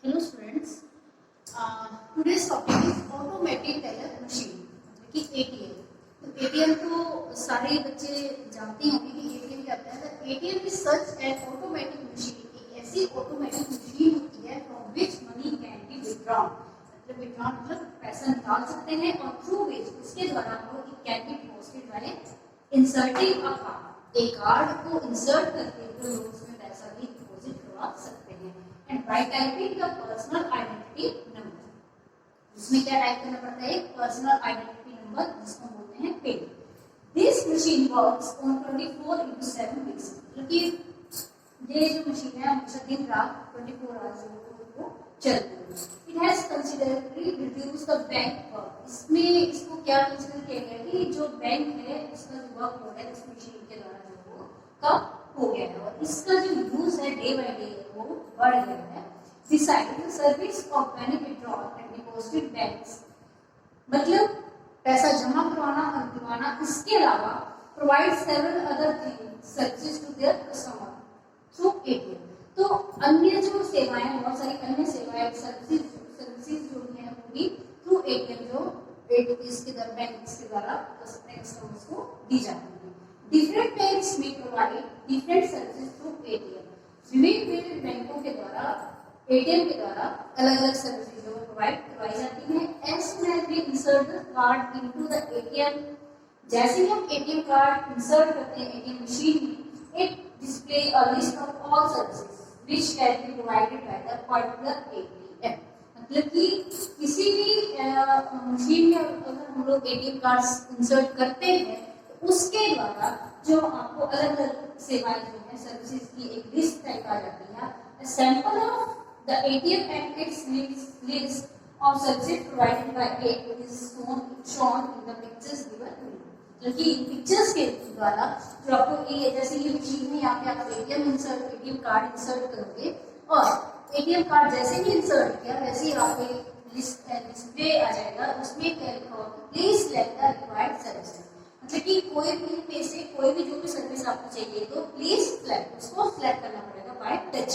Hello students. Today's topic is automatic teller machine मतलब कि ATM. तो ATM को सारे बच्चे जानते होंगे कि ATM क्या होता है. ATM is such an automatic machine. एक ऐसी ऑटोमेटिक मशीन होती है from which money can be withdrawn. मतलब withdrawn मतलब पैसा निकाल सकते हैं और through which उसके द्वारा हम लोग it can be deposited by inserting a card. एक कार्ड को इंसर्ट करके तो लोग उसमें पैसा भी डिपॉजिट करवा सकते हैं. And by typing the personal identity number. इसमें क्या टाइप करना पड़ता है? पर्सनल आइडेंटिटी नंबर जिसको बोलते हैं pin. This machine works on 24/7 basis. मतलब कि ये जो मशीन है हमेशा दिन रात 24 आवर्स वो चलती है. It has considerably reduced the bank work. इसमें इसको क्या कंसीडर किया गया कि जो बैंक है उसका जो वर्कलोड है इस मशीन के द्वारा जो वो कम हो गया है और इसका जो यूज है डे बाय डे वो बढ़ गया है. Besides the service of money withdrawal and deposit banks, मतलब पैसा जमा करवाना और निकालना इसके अलावा provide several other services to their customer through ATM. तो अन्य जो सेवाएं बहुत सारी अन्य सेवाएं सर्विसेज जो है वो भी थ्रू ATM जो इसके द्वारा बैंक के द्वारा कस्टमर्स को दी जाती है. Different banks may provide different services through ATM. विभिन्न बैंकों के द्वारा ATM के द्वारा अलग-अलग सर्विसेज जो प्रोवाइड करवाई जाती हैं. As soon as we insert the card into the ATM, जैसे ही हम ATM कार्ड इंसर्ट करते हैं ATM मशीन में, it display a list of all services which can be provided by the particular ATM. मतलब कि किसी भी मशीन में अगर हम लोग ATM कार्ड इंसर्ट करते हैं तो उसके द्वारा जो आपको अलग-अलग सेवाएं जो है सर्विसेज की एक लिस्ट तैयार की जाती है. A sample of the ATM and its list of services provided by it is shown in the pictures given below. क्योंकि पिक्चर्स के द्वारा जो आपको ये जैसे ये मशीन है यहाँ पे आप ATM कार्ड इंसर्ट करोगे और ATM कार्ड जैसे ही इंसर्ट किया वैसे ही आप लिस्ट डिस्प्ले आ जाएगा. उसमें क्या लिखा होगा? Please select the required service. मतलब कि कोई भी में से कोई भी जो भी सर्विस आपको चाहिए तो प्लीज सिलेक्ट उसको सिलेक्ट करना पड़ेगा बाय टच.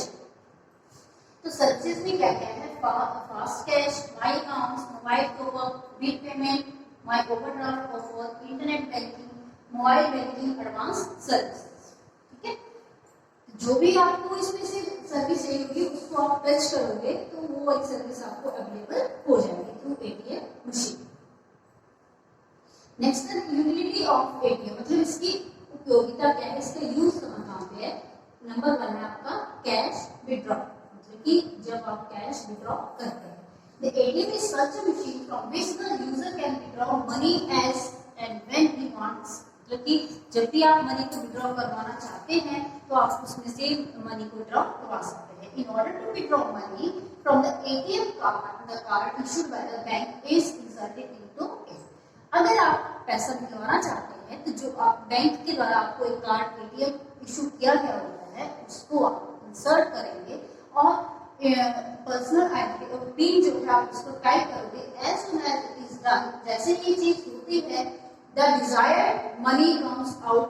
तो सर्विसेज में क्या क्या है? Fast cash, my accounts, mobile top up, bill payment, my overdraft offer, internet banking, mobile banking, advance services. ठीक है, जो भी आपको इसमें से सर्विस चाहिए होगी उसको आप टच करोगे तो वो एक सर्विस आपको अवेलेबल हो जाएगी through ATM machine. Next utility of ATM मतलब इसकी उपयोगिता क्या है, इसका यूज कहाँ पे है. नंबर 1 है आपका कैश विड्रॉ, मतलब कि जब आप कैश विड्रॉ करते हैं. The ATM is such a machine from which the user can withdraw money as and when he wants. मतलब कि जब भी आप मनी को विड्रॉ करवाना चाहते हैं तो आप उसमें से मनी को विड्रॉ करवा सकते हैं. In order to withdraw money from the ATM card, the card issued by the bank is inserted into it. अगर आप पैसा निकलवाना चाहते हैं तो जो आप बैंक के द्वारा आपको एक कार्ड ATM इशू किया गया होता है उसको आप इंसर्ट करेंगे और पर्सनल आइडेंटिटी और पिन जो है आप उसको टाइप करोगे. As soon as it is done, जैसे ये चीज होती है the desired money comes out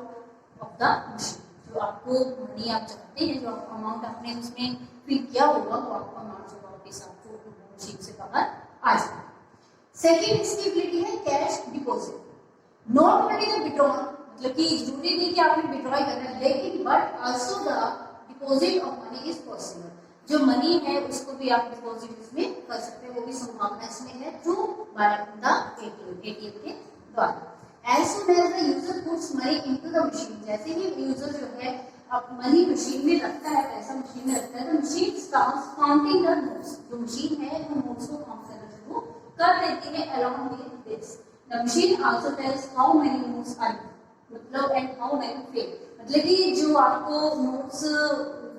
of the machine. जो आपको मनी आप चाहते हैं, जो आपको अमाउंट आपने उसमें फिल किया होगा वो आपको अमाउंट जो वापस आपको मशीन से बाहर आ जाए. सेकेंड इसकी एबिलिटी है cash deposit. Not only the withdrawal, मतलब कि जरूरी नहीं कि आपने विड्रॉ करना है लेकिन but also the deposit of money is possible. जो मनी है उसको भी आप डिपॉजिट इसमें कर सकते हैं, वो भी संभावना इसमें है थ्रू बाय द ATM के द्वारा. As soon as the user puts money into the machine, जैसे ही यूजर जो है अब मनी मशीन में रखता है, पैसा मशीन में रखता है तो machine starts counting the notes. जो मशीन है वो नोट्स को काउंट करना शुरू कर देती है. Along with this the machine also tells how many notes are मतलब एंड हाउ मेनी फेल. मतलब कि जो आपको नोट्स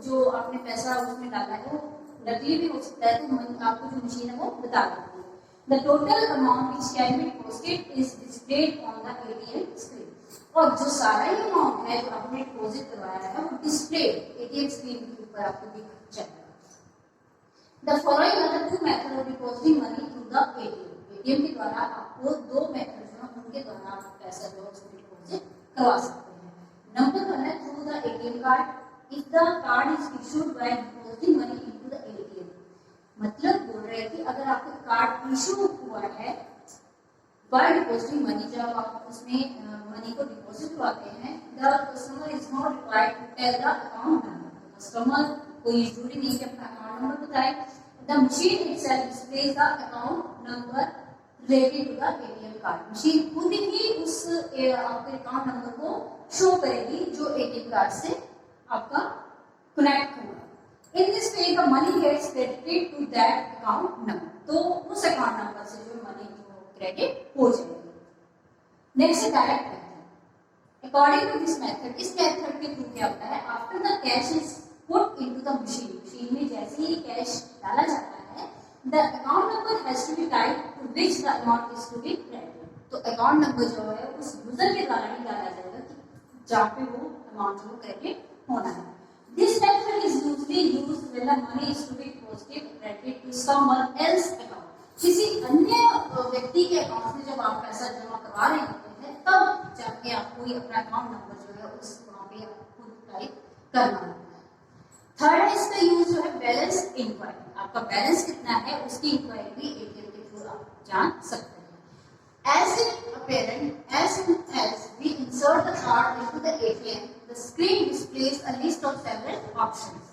जो आपने पैसा उसमें डाला है वो नकली भी हो सकता है तो आपको जो मशीन है वो बता देती है. The total amount which can be deposited is displayed on the ATM screen. और जो सारा ही अमाउंट है जो आपने डिपॉजिट करवाया है वो डिस्प्ले ATM स्क्रीन के ऊपर आपको दिख जाएगा. The following are the two method of depositing money through the ATM के द्वारा आपको दो मेथड जो है उनके द्वारा आप पैसा जो उसमें डिपॉजिट करवा सकते हैं. नंबर 1 है through the ATM card. If the card is issued by depositing money into the ATM, मतलब बोल रहे हैं कि अगर आपका कार्ड इशू हुआ है बाय डिपॉजिटिंग मनी, जब आप उसमें मनी को डिपॉजिट करवाते हैं, the customer is not required to tell the account number. Customer कोई जरूरी नहीं कि अपना अकाउंट नंबर बताए। The machine itself displays the account number related to the ATM card. Machine खुद ही उस आपके अकाउंट नंबर को शो करेगी जो एटीएम कार्ड से आपका कनेक्ट होगा। In this way, the money gets credited to that account number. तो उस अकाउंट नंबर से जो मनी जो क्रेडिट हो जाएगी। नेक्स्ट है direct method. According to this method, इस मेथड के थ्रू क्या होता है, after the cash is put into the machine, machine में जैसे ही कैश डाला जाता है, the account number has to be typed to which the amount is to be credited. तो अकाउंट नंबर जो है उस यूजर के द्वारा ही डाला जाएगा कि जहाँ पे वो अमाउंट जो क्रेडिट होना है। This method is usually used when the money is to be deposited or credited to someone else account. किसी अन्य व्यक्ति के अकाउंट में जब आप पैसा जमा करवा रहे होते हैं तब जाके आपको ये अपना अकाउंट नंबर जो है उस वहाँ पे आपको टाइप करना होता है। थर्ड इसका यूज जो है बैलेंस इंक्वायरी। आपका बैलेंस कितना है उसकी इंक्वायरी भी एटीएम के थ्रू आप जान सकते हैं। As it apparent, as soon as we insert the card into the ATM, the screen displays a list of several options.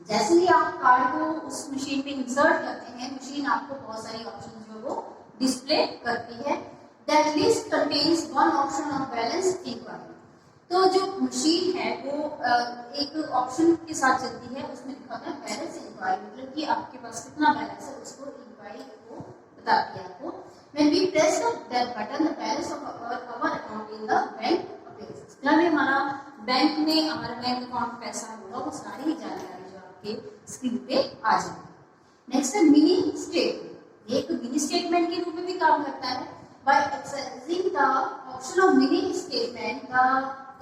जैसे ही आप कार्ड को उस मशीन में इंसर्ट करते हैं, मशीन आपको बहुत सारी ऑप्शन जो वो डिस्प्ले करती है। That list contains one option of balance inquiry. तो जो मशीन है वो एक ऑप्शन के साथ चलती है, उसमें लिखा होता है बैलेंस इंक्वायरी, मतलब कि आपके पास कितना बैलेंस है उसको इंक्वायरी को बताती है आपको। When we press the button, the balance of our account in the bank appears. जब हमारा बैंक में हमारे बैंक अकाउंट पैसा होगा वो सारी जानकारी जो आपके स्क्रीन पे आ जाएगी। नेक्स्ट है मिनी स्टेटमेंट। एक मिनी स्टेटमेंट के रूप में भी काम करता है। By accessing the option of mini statement, the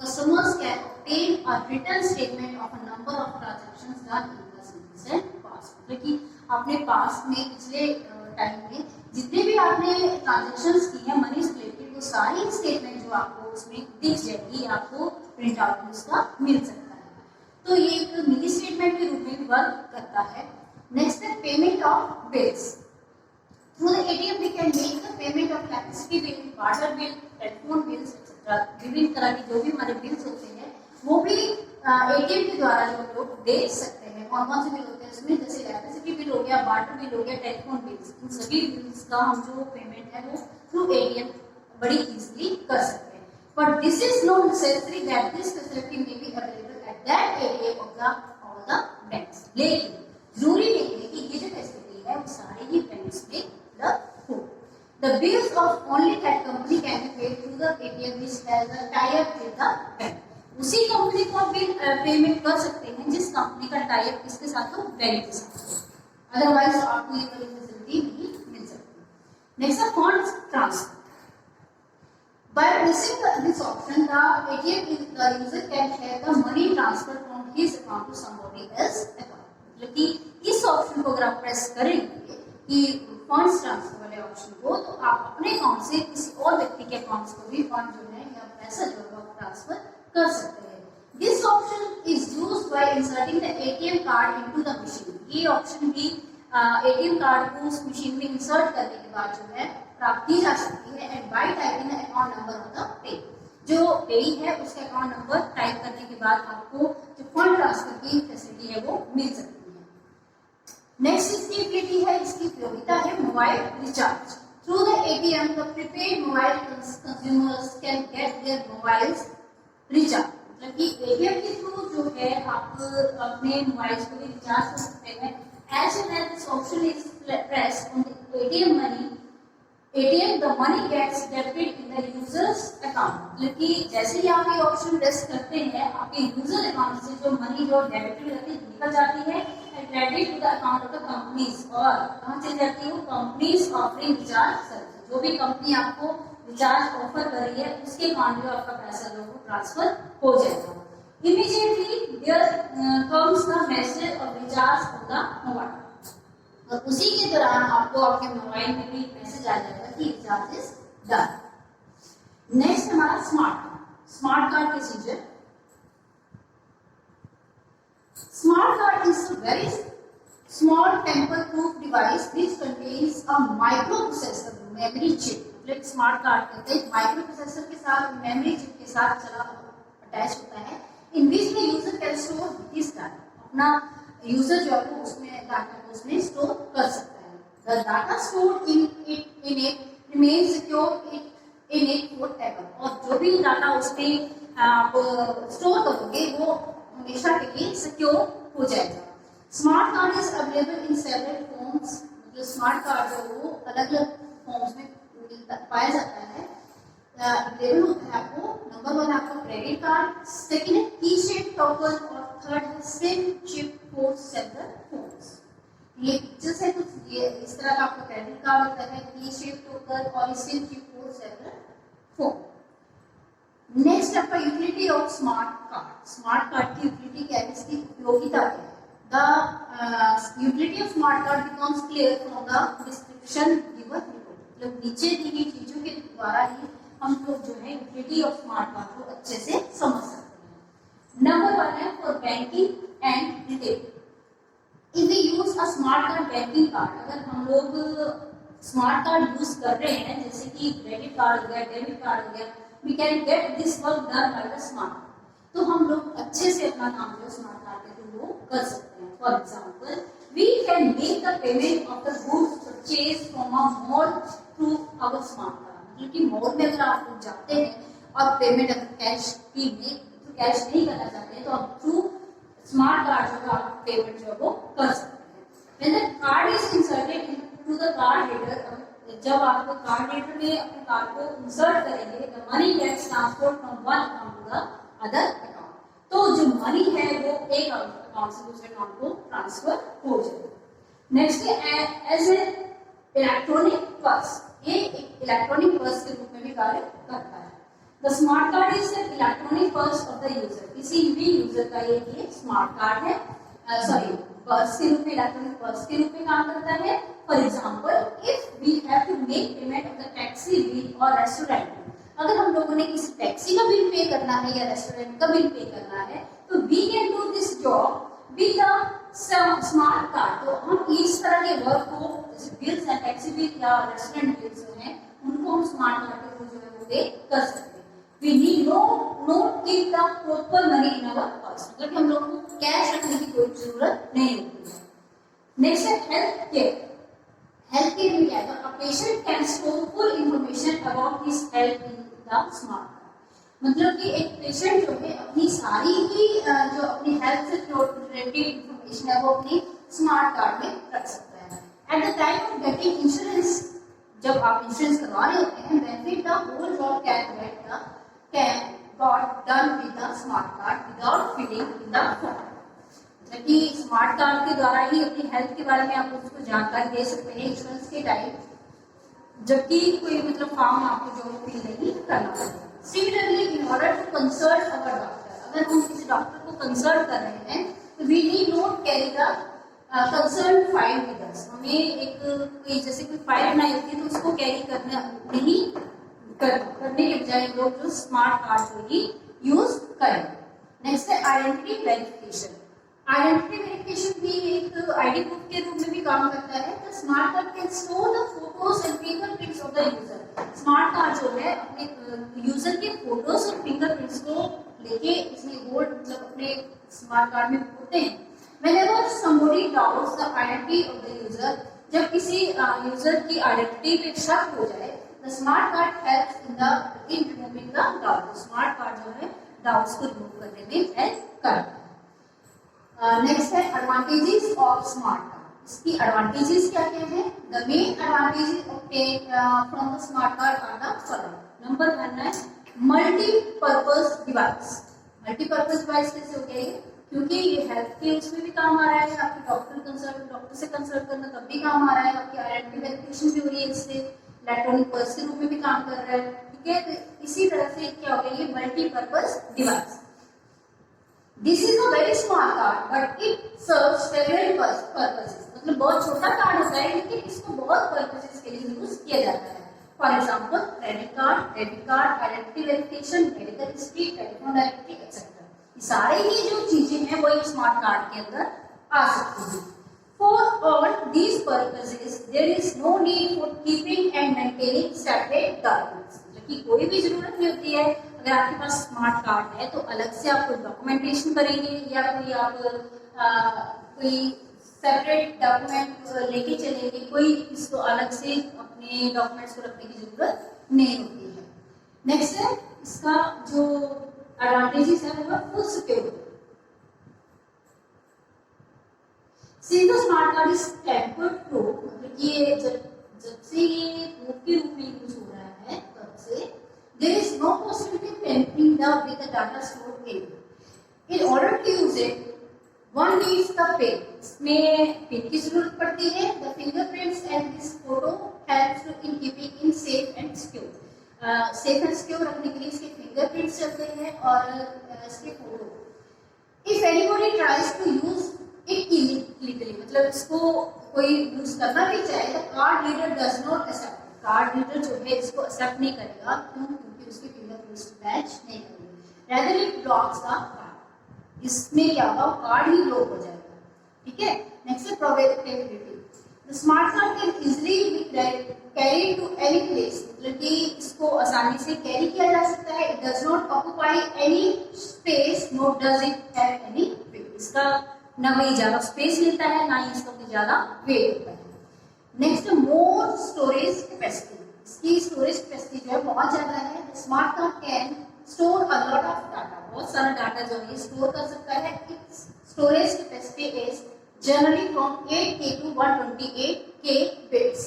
customers can obtain a written statement of a number of transactions done in the recent past. मतलब कि आपने पास्ट में पिछले टाइम में जितने भी आपने ट्रांजेक्शंस की हैं मनी से रिलेटेड, वो सारी स्टेटमेंट जो आपको उसमें दिख जाएगी, आपको प्रिंट आउट उसका मिल सकता है। तो ये एक मिनी स्टेटमेंट के रूप में भी वर्क करता है। नेक्स्ट है payment of bills. Through the ATM we can make the payment of electricity bill, water bill, telephone bills etcetera. विभिन्न तरह के जो भी हमारे बिल्स होते हैं वो भी एटीएम के द्वारा जो लोग दे सकते हैं। कौन कौन से बिल होते हैं उसमें, जैसे इलेक्ट्रिसिटी बिल हो गया, वाटर बिल हो गया, टेलीफोन बिल्स, इन सभी बिल्स का हम जो पेमेंट है वो थ्रू एटीएम बड़ी इजीली कर सकते हैं। But this is not necessary that this facility may be available at that ATM of the all the banks. लेकिन जरूरी नहीं है कि ये जो फैसिलिटी है वो सारे ही बैंक्स में उपलब्ध हो। The bills of only that company can be paid through the ATM which has a tie-up with the bank. उसी कंपनी को बिल पेमेंट कर सकते हैं जिस कंपनी का टाई अप किसके साथ हो, बैंक के साथ हो, अदरवाइज आपको ये वाली फैसिलिटी नहीं मिल सकती। नेक्स्ट है funds transfer. By pressing this option, the ATM user can have the money transfer from his account to somebody else account. मतलब कि इस ऑप्शन को अगर आप प्रेस करेंगे कि फंड्स ट्रांसफर वाले ऑप्शन को, तो आप अपने अकाउंट से किसी और व्यक्ति के अकाउंट को भी फंड जो है या पैसा जो है वो ट्रांसफर कर सकते हैं। This option is used by inserting the ATM card into the machine. ये ऑप्शन भी एटीएम कार्ड को उस मशीन में इंसर्ट करने के बाद जो है प्राप्त की जा सकती है। And bye typing the account number of the pay, जो पेई है उसका अकाउंट नंबर टाइप करने के बाद आपको जो फंड ट्रांसफर की फैसिलिटी है वो मिल सकती है। नेक्स्ट इसकी एबिलिटी है, इसकी उपयोगिता है mobile recharge. Through the ATM the prepaid mobile consumers can get their mobiles recharge. मतलब कि एटीएम के थ्रू जो है आप अपने मोबाइल को भी रिचार्ज कर सकते हैं। As soon as this option is pressed on the ATM money, ATM the money gets debited in the user's account. मतलब कि जैसे ही आप ये ऑप्शन प्रेस करते हैं आपके यूजर अकाउंट से जो मनी जो डेबिटेड रहती है निकल जाती है and credit to the account of the companies. और कहाँ चली जाती है वो, कंपनीज ऑफरिंग रिचार्ज सर्विस। जो भी कंपनी आपको रिचार्ज ऑफर कर रही है उसके अकाउंट में आपका पैसा जो है ट्रांसफर हो जाएगा। Immediately there comes the message of recharge on the mobile, और उसी के दौरान आपको आपके मोबाइल में भी मैसेज आ जाएगा कि रिचार्ज इज डन। नेक्स्ट हमारा स्मार्ट कार्ड। स्मार्ट कार्ड की चीज है, smart card is very small tamper device which contains a microprocessor memory chip. मतलब स्मार्ट कार्ड कहते हैं माइक्रोप्रोसेसर के साथ मेमोरी चिप के साथ चला अटैच होता है. In which the user can store his data. अपना यूजर जो है वो उसमें डाटा को उसमें स्टोर कर सकता है. The data stored in it remain secure in it forever. और जो भी डाटा उसमें आप स्टोर करोगे वो हमेशा के लिए सिक्योर हो जाएगा. Smart card is available in several forms. जो स्मार्ट कार्ड है वो अलग अलग फॉर्म्स में पाया जाता है. अवेलेबल होता है आपको. नंबर 1 आपका क्रेडिट कार्ड, सेकंड है की शेप टोकन और थर्ड है SIM chip for several forms. ये पिक्चर्स है कुछ ये इस तरह का आपका क्रेडिट कार्ड होता है, की शेप टोकन और SIM chip for several form. Next आपका utility of smart card. Smart card की यूटिलिटी क्या है, इसकी उपयोगिता क्या है. The utility of smart card becomes clear from the description given below. मतलब नीचे दी गई चीजों के द्वारा ही हम लोग जो है यूटिलिटी ऑफ स्मार्ट कार्ड को अच्छे से समझ सकते हैं. नंबर 1 है for banking and retail. If we use a smart card banking card, अगर हम लोग स्मार्ट कार्ड यूज कर रहे हैं जैसे कि क्रेडिट कार्ड हो गया, डेबिट कार्ड हो गया, we can get this work done by the smart. तो हम लोग अच्छे से अपना काम जो स्मार्ट कार्ड के थ्रू कर सकते हैं. For example we can make the payment of the goods purchase from a mall through our smart card. मतलब कि मॉल में अगर आप लोग जाते हैं और पेमेंट अगर कैश नहीं करना चाहते हैं तो आप थ्रू स्मार्ट कार्ड जो आप पेमेंट जो वो कर सकते हैं. When the card is inserted into the card reader, जब आप कार्ड रीडर में अपने कार्ड को इंसर्ट करेंगे, the money gets transferred from one account to the other account. तो जो मनी है वो एक अकाउंट से दूसरे अकाउंट को ट्रांसफर हो जाएगा. नेक्स्ट है एज ए इलेक्ट्रॉनिक पर्स. ये एक इलेक्ट्रॉनिक पर्स के रूप में भी कार्य करता है. The smart card is the electronic purse of the user. किसी भी यूजर का ये स्मार्ट कार्ड है, सॉरी पर्स के रूप में, इलेक्ट्रॉनिक पर्स के रूप में काम करता है. For example if we have to make payment of the taxi bill और रेस्टोरेंट. अगर हम लोगों ने किसी टैक्सी का बिल पे करना है या रेस्टोरेंट का बिल पे करना है तो we can do this job with the smart card. तो हम इस तरह के वर्क को जैसे बिल्स हैं, टैक्सी बिल या रेस्टोरेंट बिल्स जो हैं उनको हम स्मार्ट कार्ड के थ्रू जो है वो पे कर सकते हैं. We need not keep the proper money in our purse. मतलब हम लोगों को कैश रखने की कोई जरूरत नहीं होती है. नेक्स्ट है हेल्थ केयर. हेल्थ केयर में क्या है, a patient can store full information about his health in the smart card. मतलब कि एक पेशेंट जो है अपनी सारी ही जो अपनी हेल्थ से रिलेटेड इंफॉर्मेशन है वो अपनी स्मार्ट कार्ड में रख सकता है. At the time of getting insurance, जब आप इंश्योरेंस करवा रहे होते हैं, benefit the whole job can got done with the smart card without filling in the form. मतलब कि स्मार्ट कार्ड के द्वारा ही अपनी हेल्थ के बारे में आप उसको जानकारी दे सकते हैं इंश्योरेंस के टाइम, जबकि कोई मतलब फॉर्म आपको जो फिल नहीं करना पड़ेगा. Similarly in order to consult our doctor, अगर हम किसी डॉक्टर को कंसल्ट कर रहे हैं तो we need not carry the consult file with us. हमें एक कोई जैसे कोई फाइल बनाई होती है तो उसको कैरी करना नहीं करने के बजाय लोग जो स्मार्ट कार्ड को ही यूज करें. नेक्स्ट है आइडेंटिटी वेरिफिकेशन. आइडेंटिटी वेरिफिकेशन भी एक आईडी प्रूफ के रूप में भी काम करता है. The smart card can store the photos and fingerprints of the user. Smart card जो है अपने यूजर के फोटोज और फिंगरप्रिंट्स को लेके इसमें होल्ड मतलब अपने स्मार्ट कार्ड में होते हैं. Whenever somebody doubts the identity of the user, जब किसी यूजर की आइडेंटिटी पे शक हो जाए, the smart card helps in removing the doubt. Smart card जो है डाउट्स को रिमूव करने में हेल्प करता है. नेक्स्ट है एडवांटेजेस ऑफ स्मार्ट कार्ड. इसकी एडवांटेजेस क्या क्या है? The main advantages obtain from the smart card are the following. Number 1 है मल्टीपर्पज डिवाइस. मल्टीपर्पज डिवाइस कैसे हो गया ये? क्योंकि ये हेल्थ के उसमें भी काम आ रहा है, आपकी डॉक्टर से कंसल्ट करना तब भी काम आ रहा है, आपकी आइडेंटिटी वेरिफिकेशन भी हो रही है, इससे इलेक्ट्रॉनिक पर्स के रूप में भी काम कर रहा है. ठीक है, तो इसी तरह से क्या हो गया ये multipurpose device. This is a very small card but it serves several purposes. मतलब बहुत छोटा कार्ड होता है लेकिन इसको बहुत पर्पसेस के लिए यूज किया जाता है. For example credit card, debit card, identity verification, medical history, telephone directory etcetera. सारे ही जो चीजें हैं वो एक स्मार्ट कार्ड के अंदर आ सकती हैं. For all these purposes, there is no need for keeping and maintaining separate documents. मतलब कि कोई भी जरूरत नहीं होती है। अगर आपके पास स्मार्ट कार्ड है तो अलग से आप कोई डॉक्यूमेंटेशन करेंगे या कोई आप कोई सेपरेट डॉक्यूमेंट लेके चलेंगे, कोई इसको अलग से अपने डॉक्यूमेंट्स को रखने की जरूरत नहीं होती है। नेक्स्ट है इसका जो एडवांटेजेस है वो full security. Since the smart card is tamper proof, मतलब कि ये जब से ये प्रूफ के रूप में यूज हो रहा है तब से there is no possibility of tampering with the data stored in it. In order to use it, one needs the PIN. इसमें PIN की जरूरत पड़ती है। The fingerprints and this photo helps in keeping in safe and secure. Safe and secure रखने के लिए इसके fingerprints चलते हैं और इसके photo. If anybody tries to use it illegally, मतलब इसको कोई यूज करना भी चाहे तो card reader does not accept. Card reader जो है इसको एक्सेप्ट नहीं करेगा, क्यों? क्योंकि उसके फिंगरप्रिंट्स मैच नहीं करेंगे। rather it blocks the card। इसमें क्या होगा, कार्ड ही ब्लॉक हो जाएगा। ठीक है। नेक्स्ट है probability. The smart card can easily be carried to any place, मतलब कि इसको आसानी से कैरी किया जा सकता है। It does not occupy any space, nor does it have any weight। इसका ना वही ज्यादा स्पेस लेता है, ना ही इसका कोई ज्यादा वेट होता है। नेक्स्ट मोर स्टोरेज कैपेसिटी। इसकी स्टोरेज कैपेसिटी जो है बहुत ज्यादा है। Smart card can store a lot of data, बहुत सारा डाटा जो है स्टोर कर सकता है। It's storage capacity is generally from 8K to 128K bits.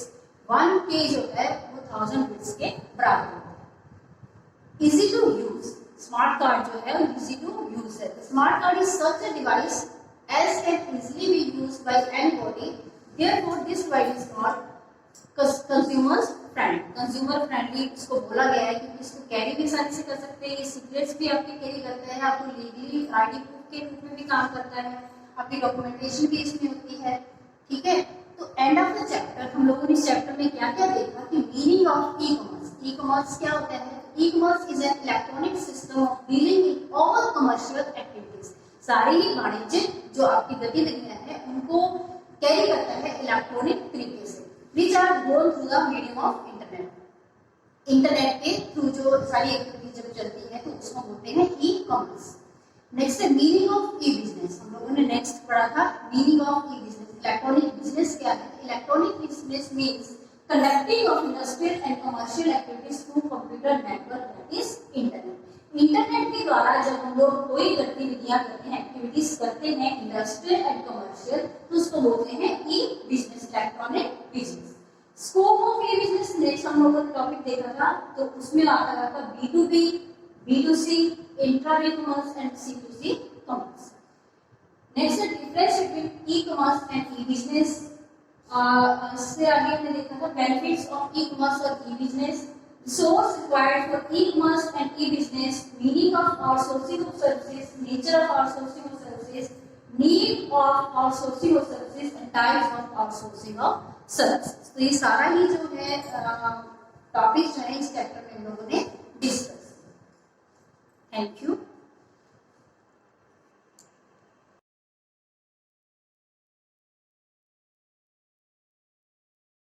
1K जो है वो 1000 बिट्स के बराबर होता है। Easy to use, smart card जो है वो इजी टू यूज है। Smart card is such a device as can easily be used by anybody, therefore this device is not consumers friendly। consumer friendly इसको बोला गया है क्योंकि इसको कैरी भी आसानी से कर सकते हैं। ये सीक्रेट्स भी आपके कैरी करता है, आपको लीगली आईडी प्रूफ के रूप में भी काम करता है, आपकी डॉक्यूमेंटेशन भी इसमें होती है। ठीक है। तो एंड ऑफ द चैप्टर हम लोगों ने इस चैप्टर में क्या क्या देखा कि meaning of e commerce. E commerce क्या होता है? E commerce is an electronic system of dealing with all commercial activities. सारी ही वाणिज्यिक जो आपकी गतिविधियां हैं उनको कैरी करता है इलेक्ट्रॉनिक तरीके से। Which are gone through the medium of internet. Internet के थ्रू जो सारी एक्टिविटीज जब चलती है तो उसको बोलते हैं ई कॉमर्स। नेक्स्ट है मीनिंग ऑफ ई बिजनेस। हम लोगों ने नेक्स्ट पढ़ा था meaning of e business. Electronic business क्या है? Electronic business means conducting of industrial and commercial activities through computer network, that is internet। Internet के द्वारा जब हम लोग कोई गतिविधियां करते हैं, एक्टिविटीज करते हैं इंडस्ट्रियल एंड कमर्शियल, तो उसको बोलते हैं e business, electronic business. Scope of e business next हम लोगों ने टॉपिक देखा था, तो उसमें आता था B2B, B2C, intra commerce and C2C commerce. Next है difference between e commerce and e business. इससे आगे हमने देखा था बेनिफिट्स ऑफ ई कॉमर्स और ई business, source required for e-commerce and e-business, meaning of outsourcing of services, nature of outsourcing of services, need of outsourcing of services and types of outsourcing of services। तो ये सारा ही जो है topic जो है इस chapter में हम लोगों ने डिस्कस। Thank you.